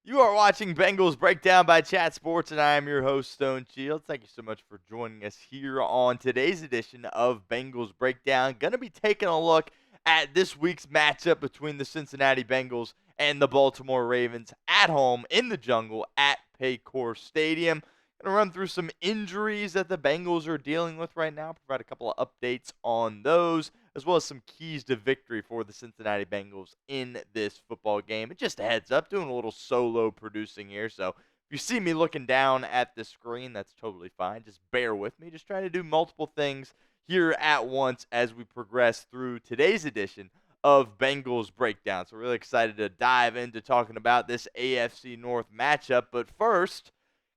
You are watching Bengals Breakdown by Chat Sports, and I am your host, Stone Shields. Thank you so much for joining us here on today's edition of Bengals Breakdown. Going to be taking a look at this week's matchup between the Cincinnati Bengals and the Baltimore Ravens at home in the jungle at Paycor Stadium. Going to run through some injuries that the Bengals are dealing with right now, provide a couple of updates on those, as well as some keys to victory for the Cincinnati Bengals in this football game. And just a heads up, doing a little solo producing here, so if you see me looking down at the screen, that's totally fine. Just bear with me. Just trying to do multiple things here at once as we progress through today's edition of Bengals Breakdown. So really excited to dive into talking about this AFC North matchup. But first,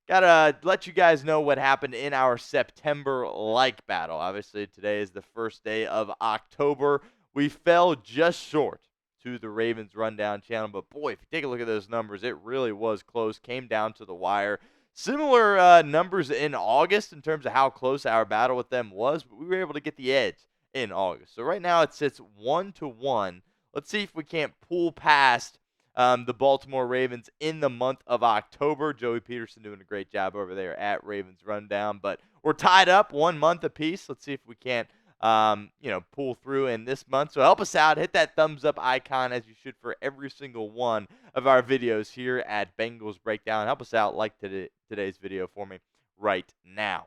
gotta let you guys know what happened in our September like battle. Obviously, today is the first day of October. We fell just short to the Ravens Rundown channel, but boy, if you take a look at those numbers, it really was close. Came down to the wire. Similar numbers in August in terms of how close our battle with them was, but we were able to get the edge in August. So right now it sits 1-1. Let's see if we can't pull past the Baltimore Ravens in the month of October. Joey Peterson doing a great job over there at Ravens Rundown. But we're tied up 1 month apiece. Let's see if we can't, pull through in this month. So help us out. Hit that thumbs up icon as you should for every single one of our videos here at Bengals Breakdown. Help us out. Like today's video for me right now.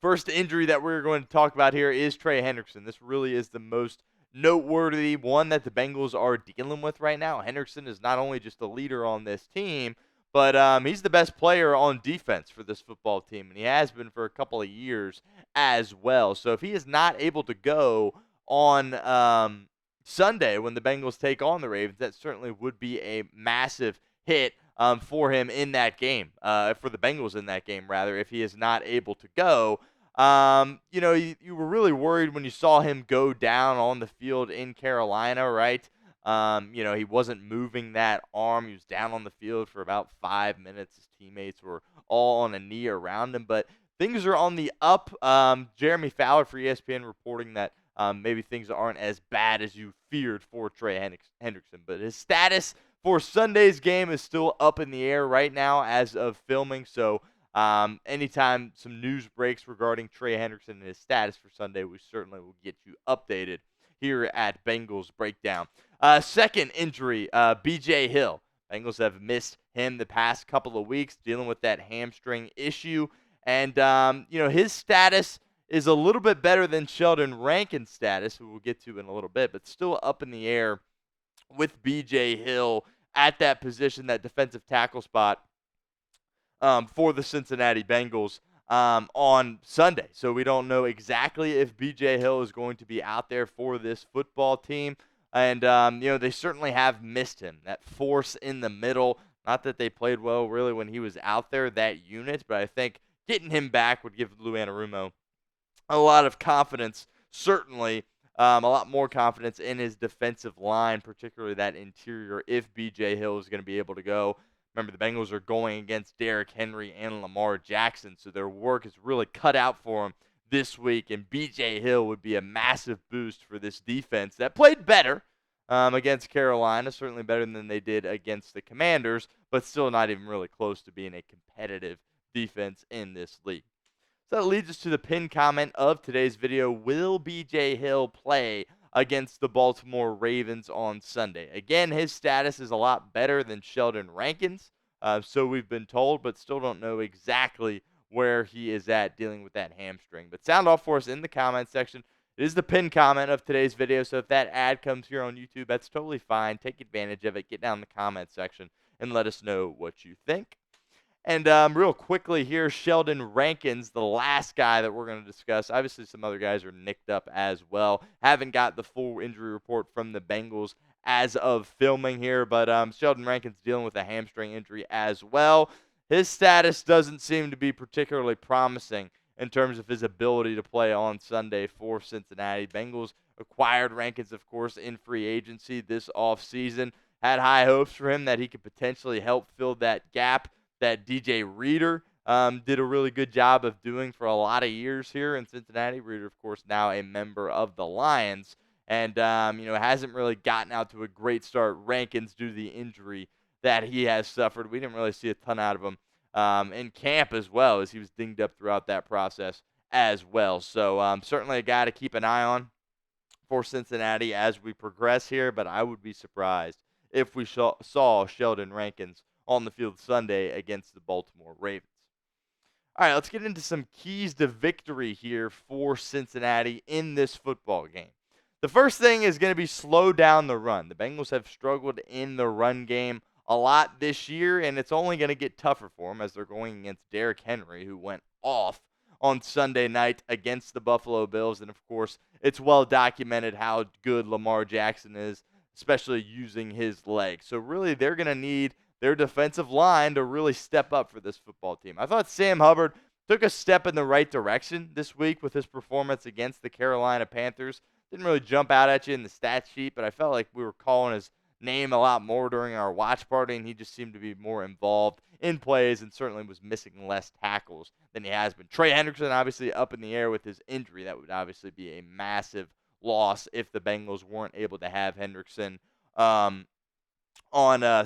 First injury that we're going to talk about here is Trey Hendrickson. This really is the most noteworthy one that the Bengals are dealing with right now. Hendrickson is not only just a leader on this team, but he's the best player on defense for this football team, and he has been for a couple of years as well. So if he is not able to go on Sunday when the Bengals take on the Ravens, that certainly would be a massive hit for him in that game, for the Bengals in that game, rather, if he is not able to go. You were really worried when you saw him go down on the field in Carolina, right? He wasn't moving that arm. He was down on the field for about 5 minutes. His teammates were all on a knee around him, but things are on the up. Jeremy Fowler for ESPN reporting that maybe things aren't as bad as you feared for Trey Hendrickson, but his status for Sunday's game is still up in the air right now as of filming, so anytime some news breaks regarding Trey Hendrickson and his status for Sunday, we certainly will get you updated here at Bengals Breakdown. Second injury, B.J. Hill. Bengals have missed him the past couple of weeks, dealing with that hamstring issue. And, his status is a little bit better than Sheldon Rankins' status, who we'll get to in a little bit, but still up in the air with B.J. Hill at that position, that defensive tackle spot for the Cincinnati Bengals on Sunday. So we don't know exactly if B.J. Hill is going to be out there for this football team. And, they certainly have missed him. That force in the middle, not that they played well really when he was out there, that unit, but I think getting him back would give Lou Anarumo a lot of confidence, certainly a lot more confidence in his defensive line, particularly that interior, if B.J. Hill is going to be able to go. Remember, the Bengals are going against Derrick Henry and Lamar Jackson, so their work is really cut out for them this week, and B.J. Hill would be a massive boost for this defense that played better against Carolina, certainly better than they did against the Commanders, but still not even really close to being a competitive defense in this league. So that leads us to the pinned comment of today's video. Will B.J. Hill play against the Baltimore Ravens on Sunday? Again, his status is a lot better than Sheldon Rankins, so we've been told, but still don't know exactly where he is at dealing with that hamstring. But sound off for us in the comment section. It is the pinned comment of today's video, so if that ad comes here on YouTube, that's totally fine. Take advantage of it. Get down in the comment section and let us know what you think. And real quickly here, Sheldon Rankins, the last guy that we're going to discuss. Obviously, some other guys are nicked up as well. Haven't got the full injury report from the Bengals as of filming here, but Sheldon Rankins dealing with a hamstring injury as well. His status doesn't seem to be particularly promising in terms of his ability to play on Sunday for Cincinnati. Bengals acquired Rankins, of course, in free agency this offseason. Had high hopes for him that he could potentially help fill that gap that DJ Reader did a really good job of doing for a lot of years here in Cincinnati. Reader, of course, now a member of the Lions, and hasn't really gotten out to a great start. Rankins, due to the injury that he has suffered, we didn't really see a ton out of him in camp as well, as he was dinged up throughout that process as well. So certainly a guy to keep an eye on for Cincinnati as we progress here, but I would be surprised if we saw Sheldon Rankins on the field Sunday against the Baltimore Ravens. All right, let's get into some keys to victory here for Cincinnati in this football game. The first thing is going to be slow down the run. The Bengals have struggled in the run game a lot this year, and it's only going to get tougher for them as they're going against Derrick Henry, who went off on Sunday night against the Buffalo Bills. And, of course, it's well documented how good Lamar Jackson is, especially using his legs. So, really, they're going to need their defensive line to really step up for this football team. I thought Sam Hubbard took a step in the right direction this week with his performance against the Carolina Panthers. Didn't really jump out at you in the stat sheet, but I felt like we were calling his name a lot more during our watch party, and he just seemed to be more involved in plays and certainly was missing less tackles than he has been. Trey Hendrickson obviously up in the air with his injury. That would obviously be a massive loss if the Bengals weren't able to have Hendrickson on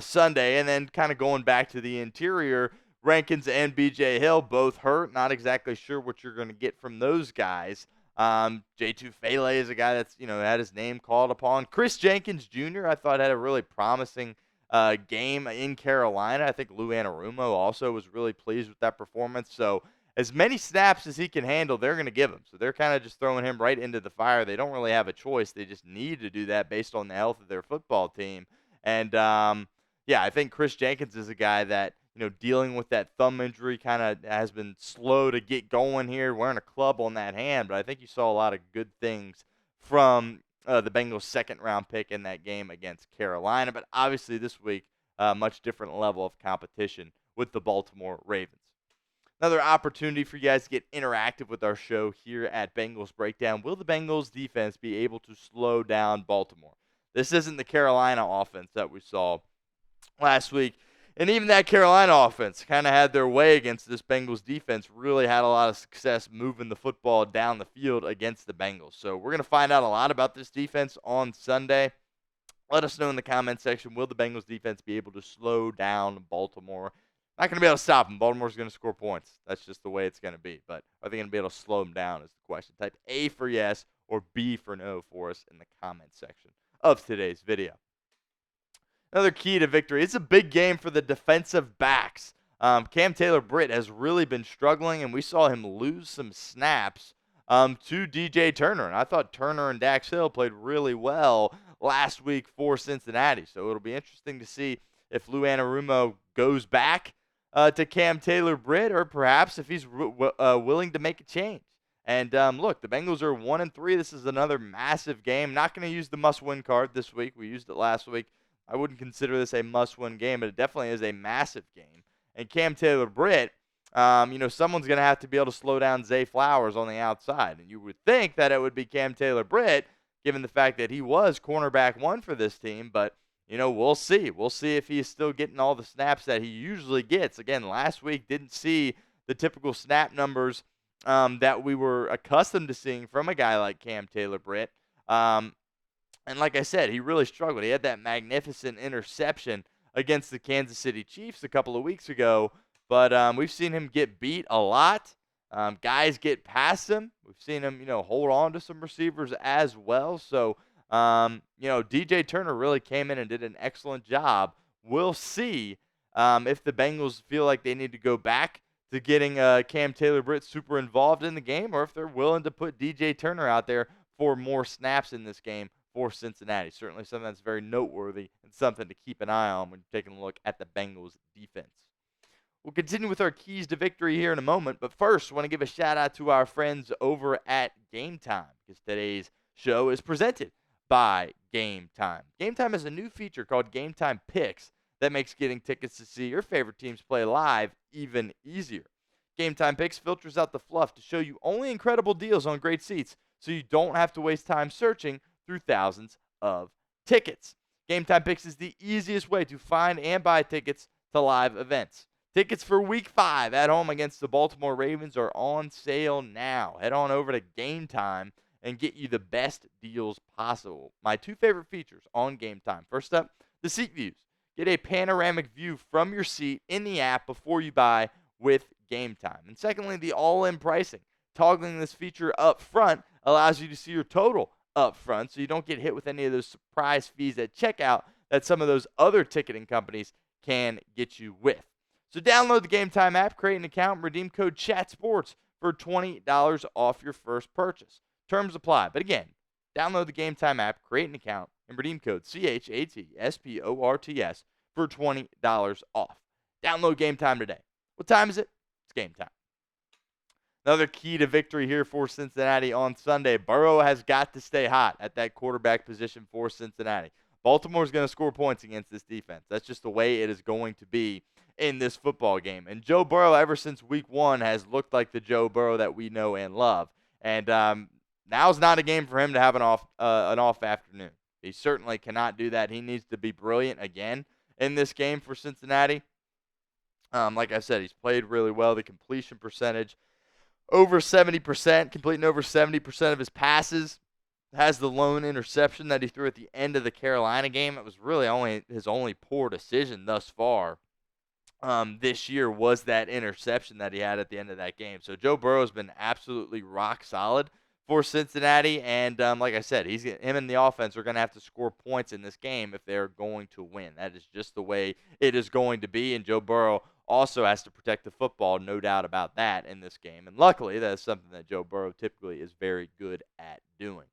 Sunday. And then kind of going back to the interior, Rankins and B.J. Hill both hurt. Not exactly sure what you're going to get from those guys. J2 Fele is a guy that's, had his name called upon. Chris Jenkins Jr., I thought, had a really promising game in Carolina. I think Lou Anarumo also was really pleased with that performance. So as many snaps as he can handle, they're going to give him. So they're kind of just throwing him right into the fire. They don't really have a choice. They just need to do that based on the health of their football team. And, I think Chris Jenkins is a guy that, dealing with that thumb injury kind of has been slow to get going here, wearing a club on that hand. But I think you saw a lot of good things from the Bengals' second-round pick in that game against Carolina. But obviously this week, much different level of competition with the Baltimore Ravens. Another opportunity for you guys to get interactive with our show here at Bengals Breakdown. Will the Bengals defense be able to slow down Baltimore? This isn't the Carolina offense that we saw last week. And even that Carolina offense kind of had their way against this Bengals defense, really had a lot of success moving the football down the field against the Bengals. So we're going to find out a lot about this defense on Sunday. Let us know in the comment section, will the Bengals defense be able to slow down Baltimore? Not going to be able to stop them. Baltimore's going to score points. That's just the way it's going to be. But are they going to be able to slow them down is the question. Type A for yes or B for no for us in the comment section of today's video. Another key to victory. It's a big game for the defensive backs. Cam Taylor-Britt has really been struggling, and we saw him lose some snaps to DJ Turner. And I thought Turner and Dax Hill played really well last week for Cincinnati. So it'll be interesting to see if Lou Anarumo goes back to Cam Taylor-Britt, or perhaps if he's willing to make a change. And look, the Bengals are 1-3. This is another massive game. Not going to use the must-win card this week. We used it last week. I wouldn't consider this a must-win game, but it definitely is a massive game. And Cam Taylor-Britt, someone's going to have to be able to slow down Zay Flowers on the outside. And you would think that it would be Cam Taylor-Britt, given the fact that he was cornerback one for this team. But, we'll see. We'll see if he's still getting all the snaps that he usually gets. Again, last week didn't see the typical snap numbers that we were accustomed to seeing from a guy like Cam Taylor-Britt. And like I said, he really struggled. He had that magnificent interception against the Kansas City Chiefs a couple of weeks ago. But we've seen him get beat a lot. Guys get past him. We've seen him, hold on to some receivers as well. So, DJ Turner really came in and did an excellent job. We'll see if the Bengals feel like they need to go back to getting Cam Taylor-Britt super involved in the game, or if they're willing to put DJ Turner out there for more snaps in this game for Cincinnati. Certainly something that's very noteworthy and something to keep an eye on when you're taking a look at the Bengals defense. We'll continue with our keys to victory here in a moment, but first, I want to give a shout out to our friends over at Game Time, because today's show is presented by Game Time. Game Time has a new feature called Game Time Picks that makes getting tickets to see your favorite teams play live even easier. Game Time Picks filters out the fluff to show you only incredible deals on great seats, so you don't have to waste time searching through thousands of tickets. Game Time Picks is the easiest way to find and buy tickets to live events. Tickets for Week 5 at home against the Baltimore Ravens are on sale now. Head on over to Game Time and get you the best deals possible. My two favorite features on Game Time. First up, the seat views. Get a panoramic view from your seat in the app before you buy with Game Time. And secondly, the all-in pricing. Toggling this feature up front allows you to see your total up front so you don't get hit with any of those surprise fees at checkout that some of those other ticketing companies can get you with. So download the Game Time app, create an account, and redeem code CHATSPORTS for $20 off your first purchase. Terms apply. But again, download the Game Time app, create an account, and redeem code CHATSPORTS for $20 off. Download Game Time today. What time is it? It's game time. Another key to victory here for Cincinnati on Sunday. Burrow has got to stay hot at that quarterback position for Cincinnati. Baltimore's going to score points against this defense. That's just the way it is going to be in this football game. And Joe Burrow, ever since week 1, has looked like the Joe Burrow that we know and love. And now's not a game for him to have an off afternoon. He certainly cannot do that. He needs to be brilliant again in this game for Cincinnati. Like I said, he's played really well. The completion percentage, over 70%, completing over 70% of his passes. Has the lone interception that he threw at the end of the Carolina game. It was really his only poor decision thus far this year was that interception that he had at the end of that game. So Joe Burrow has been absolutely rock solid for Cincinnati. And like I said, him and the offense are going to have to score points in this game if they're going to win. That is just the way it is going to be. And Joe Burrow also has to protect the football, no doubt about that, in this game. And luckily, that's something that Joe Burrow typically is very good at doing.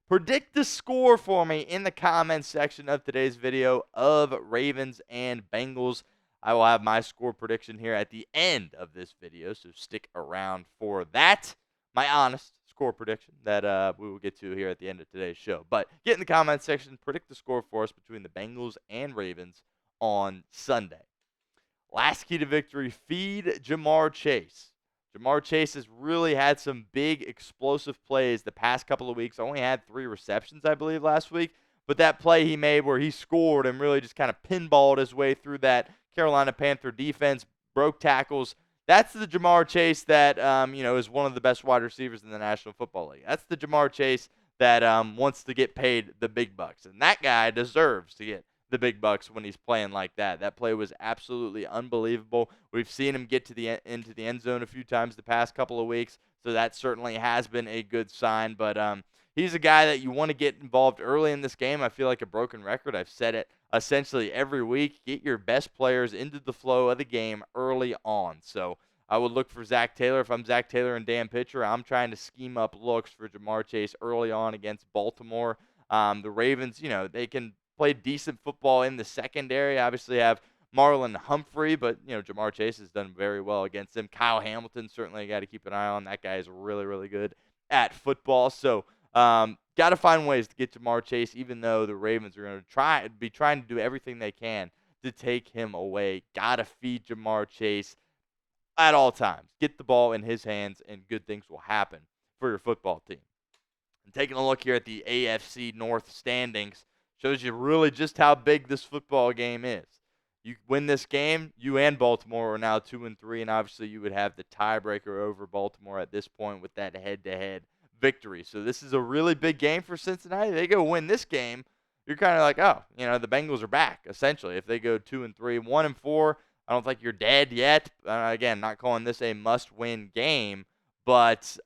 Predict the score for me in the comments section of today's video of Ravens and Bengals. I will have my score prediction here at the end of this video, so stick around for that. My honest score prediction that we will get to here at the end of today's show. But get in the comments section, predict the score for us between the Bengals and Ravens on Sunday. Last key to victory, feed Ja'Marr Chase. Ja'Marr Chase has really had some big explosive plays the past couple of weeks. Only had 3 receptions, I believe, last week. But that play he made where he scored and really just kind of pinballed his way through that Carolina Panther defense, broke tackles. That's the Ja'Marr Chase that is one of the best wide receivers in the National Football League. That's the Ja'Marr Chase that wants to get paid the big bucks. And that guy deserves to get the big bucks when he's playing like that. That play was absolutely unbelievable. We've seen him get to into the end zone a few times the past couple of weeks, so that certainly has been a good sign. But he's a guy that you want to get involved early in this game. I feel like a broken record. I've said it essentially every week. Get your best players into the flow of the game early on. So I would look for Zach Taylor. If I'm Zach Taylor and Dan Pitcher, I'm trying to scheme up looks for Ja'Marr Chase early on against Baltimore. The Ravens, they can play decent football in the secondary. Obviously have Marlon Humphrey, but Ja'Marr Chase has done very well against him. Kyle Hamilton, certainly got to keep an eye on. That guy is really, really good at football. So got to find ways to get Ja'Marr Chase, even though the Ravens are going to be trying to do everything they can to take him away. Got to feed Ja'Marr Chase at all times. Get the ball in his hands, and good things will happen for your football team. And taking a look here at the AFC North standings, shows you really just how big this football game is. You win this game, you and Baltimore are now 2-3, and obviously you would have the tiebreaker over Baltimore at this point with that head-to-head victory. So this is a really big game for Cincinnati. They go win this game, you're kind of like, oh, the Bengals are back, essentially. If they go 2-3, 1-4, I don't think you're dead yet. Again, not calling this a must-win game, but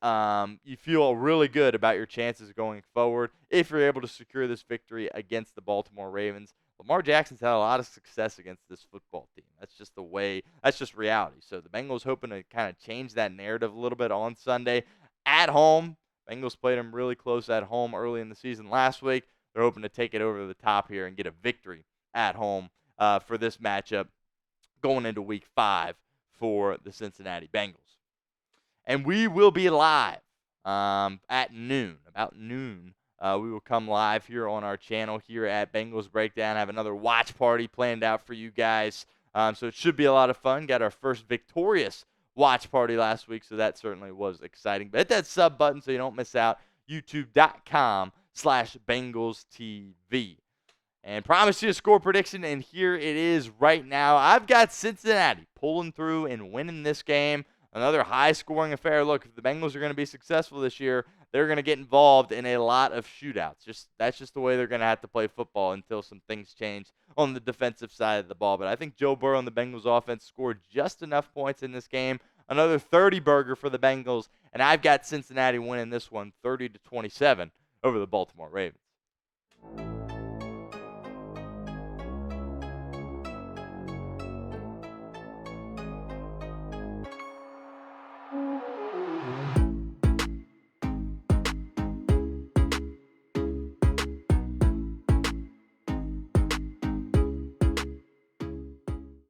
you feel really good about your chances going forward if you're able to secure this victory against the Baltimore Ravens. Lamar Jackson's had a lot of success against this football team. That's just the way. That's just reality. So the Bengals hoping to kind of change that narrative a little bit on Sunday at home. Bengals played them really close at home early in the season last week. They're hoping to take it over the top here and get a victory at home for this matchup going into Week 5 for the Cincinnati Bengals. And we will be live at noon, about noon. We will come live here on our channel here at Bengals Breakdown. Have another watch party planned out for you guys. So it should be a lot of fun. Got our first victorious watch party last week, so that certainly was exciting. But hit that sub button so you don't miss out. YouTube.com/BengalsTV. and promised you a score prediction, and here it is right now. I've got Cincinnati pulling through and winning this game. Another high-scoring affair. Look, if the Bengals are going to be successful this year, they're going to get involved in a lot of shootouts. That's just the way they're going to have to play football until some things change on the defensive side of the ball. But I think Joe Burrow and the Bengals offense scored just enough points in this game. Another 30-burger for the Bengals, and I've got Cincinnati winning this one 30-27 over the Baltimore Ravens.